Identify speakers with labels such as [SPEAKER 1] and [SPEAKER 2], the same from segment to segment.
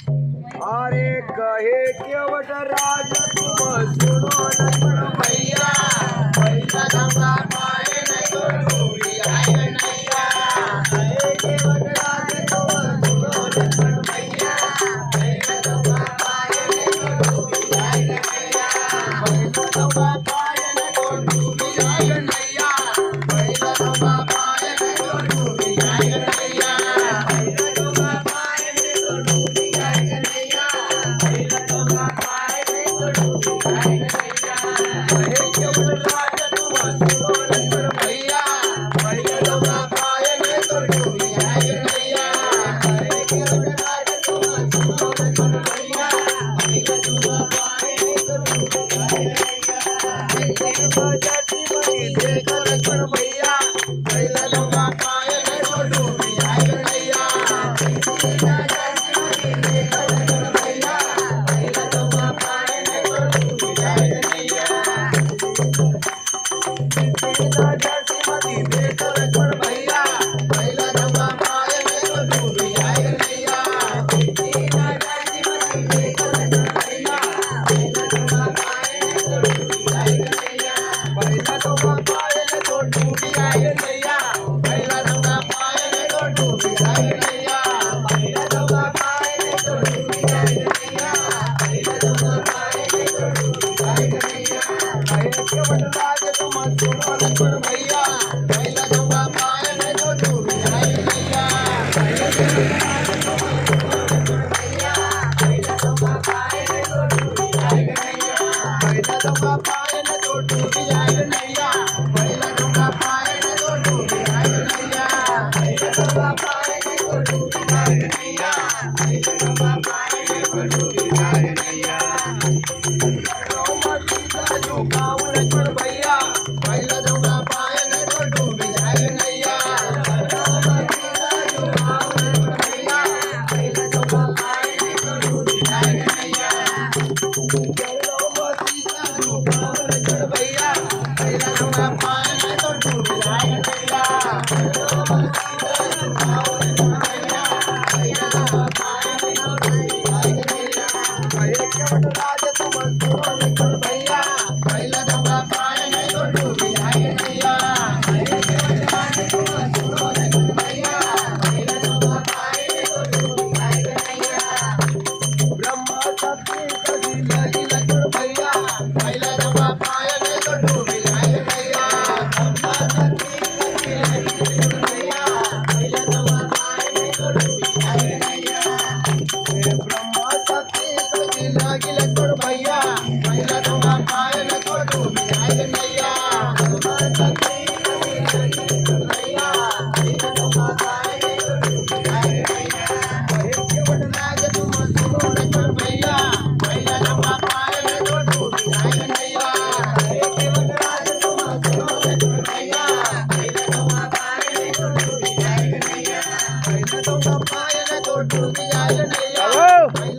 [SPEAKER 1] अरे कहे केवट राज तुम सुनो लक्ष्मण भैया, पैसा धंधा पाए नहीं तो डूबी आए नैया। कहे केवट राज तुम सुनो लक्ष्मण भैया, पैसा धंधा पाए नहीं तो डूबी आए नैया। पैसा धंधा पाए नहीं तो डूबी आए नैया, पैसा धंधा पाए नहीं तो डूबी आए नैया। पैसा धंधा पाए नहीं तो डूबी आए नैया।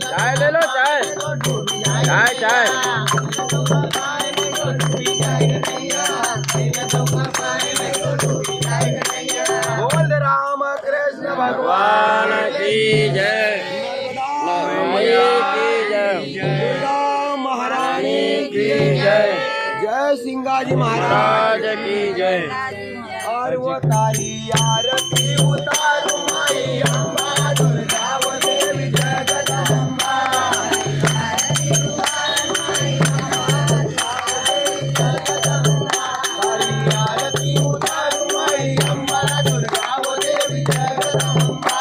[SPEAKER 2] चाय ले लो, चाय चाय चाय।
[SPEAKER 1] बोल राम कृष्ण
[SPEAKER 2] भगवान की जय, मैया की जय,
[SPEAKER 1] दुर्गा महारानी
[SPEAKER 2] की जय,
[SPEAKER 1] जय सिंगाजी महाराज
[SPEAKER 2] की जय।
[SPEAKER 1] और वो तारी आरती उतारू माई अम्बा दुर्गा वो देवी जगदम्बा। तारी आरती उतारू माई अम्बा दुर्गा वो देवी जगदम्बा।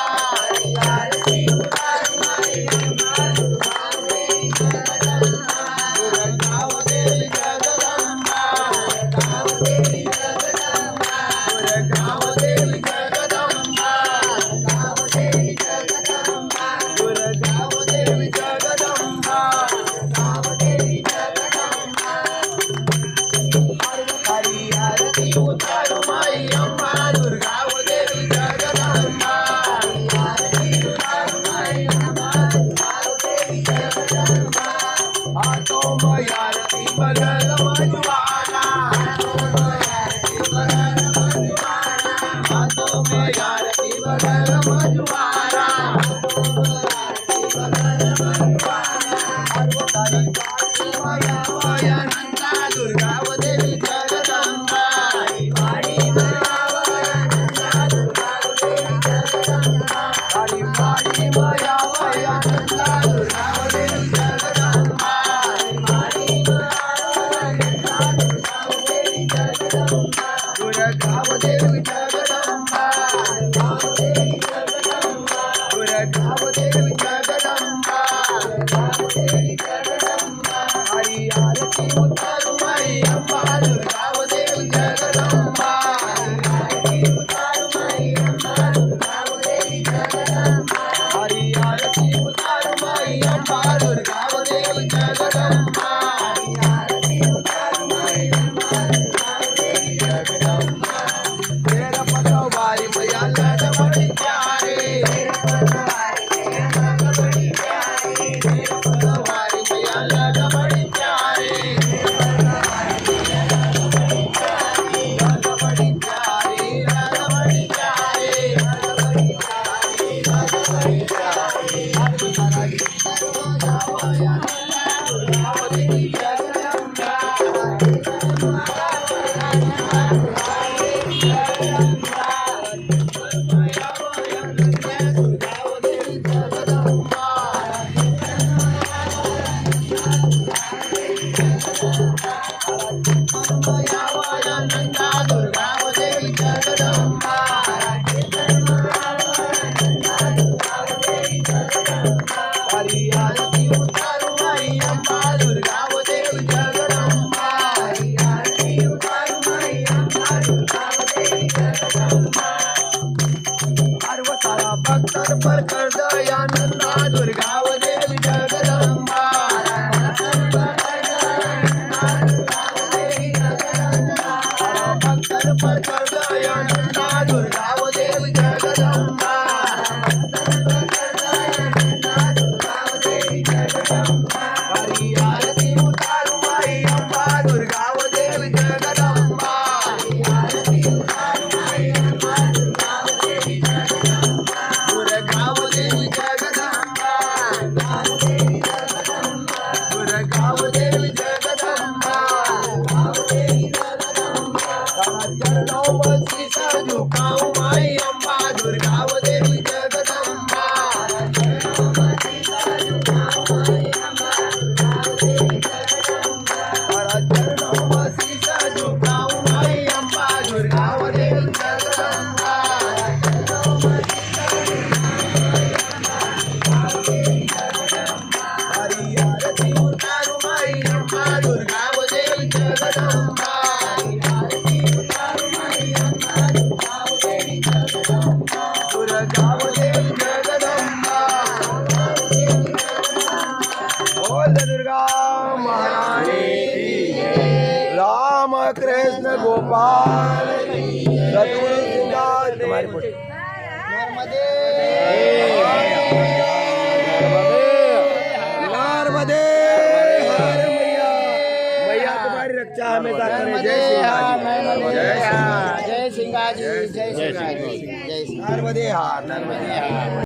[SPEAKER 1] आरती उतारू माई अम्बा दुर्गा वो देवी जगदम्बा। दुर्गा वो देवी जगदम्बा। दुर्गा वो देवी जगदम्बा। दुर्गा वो देवी जगदम्बा। दुर्गा वो देवी जगदम्बा। दुर्गा वो देवी जगदम्बा। हरी आरती उतारू माई अम्बा दुर्गा वो देवी जगदम्बा। आरती उतारू माई अम्बा दुर्गा वो देवी जगदम्बा। हाथों में आरती बगल मजुआना। हाथों में आरती बगल मजुआना। हाथों में आरती बगल नंदा दुर्गावदेवी जगदंबा दुर्गावदेवी जगदंबा दुर्गावदेवी जगदंबा हरी आरती उतारू माई अंबा दुर्गावदेवी जगदंबा हरी आरती उतारू माई अंबा दुर्गावदेवी जगदंबा तेरा पतवारी मैया लड़ बड़ी प्यारे पतवारी मैया लड़ बड़ी प्यारे नंदा दुर्गावदेवी जगदंबा हरी आरती उतारू माई अंबा दुर्गावदेवी जगदंबा हरी आरती उतारू माई अंबा दुर्गावदेवी जगदंबा पार्वताला भक्तर पर कर दया नंदा दुर्गावदेवी जगदंबा भक्तर पर कर दया नंदा दुर्गावदेवी जगदंबा हरी आरती उतारू माई अंबा दुर्गावदेवी जगदंबा दुर्गावदेवी जगदंबा दुर्गावदेवी जगदंबा चरणों पर शीशा झुकाऊं माई अंबा दुर्गावदेवी जगदंबा चरणों पर शीशा झुकाऊं माई अंबा दुर्गावदेवी जगदंबा हरी आरती उतारू माई अंबा दुर्गावदेवी जगदंबा दुर्गावदेवी जगदंबा बोल दुर्गा महारानी की राम कृष्ण गोपाल सद्गुरु सिद्धार्थ तुम्हारी फोटो नर्मदे नर्मदे हर मैया मैया तुम्हारी रक्षा हमेशा करे जय सिंह जय सिंह
[SPEAKER 2] जय सिंगाजी जय सिंगाजी
[SPEAKER 1] नर्मदे हार